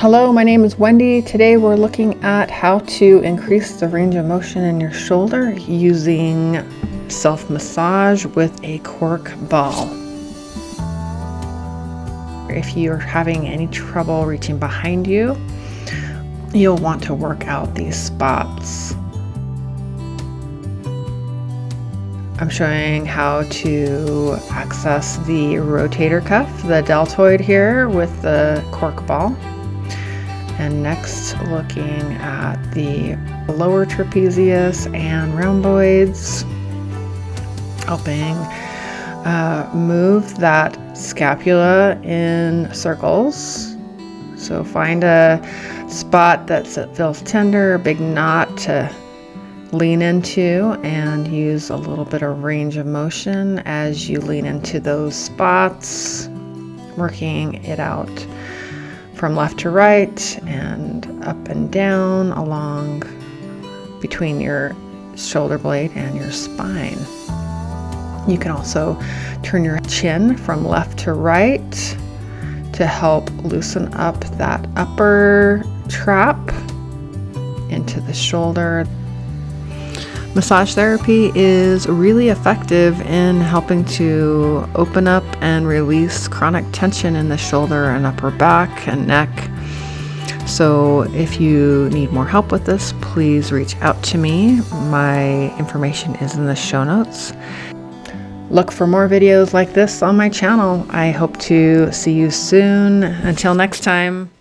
Hello, my name is Wendy. Today we're looking at how to increase the range of motion in your shoulder using self-massage with a cork ball. If you're having any trouble reaching behind you, you'll want to work out these spots. I'm showing how to access the rotator cuff, the deltoid here with the cork ball. And next, looking at the lower trapezius and rhomboids, helping move that scapula in circles. So find a spot that feels tender, a big knot to lean into, and use a little bit of range of motion as you lean into those spots, working it out from left to right and up and down along between your shoulder blade and your spine. You can also turn your chin from left to right to help loosen up that upper trap into the shoulder. Massage therapy is really effective in helping to open up and release chronic tension in the shoulder and upper back and neck. So if you need more help with this, please reach out to me. My information is in the show notes. Look for more videos like this on my channel. I hope to see you soon. Until next time.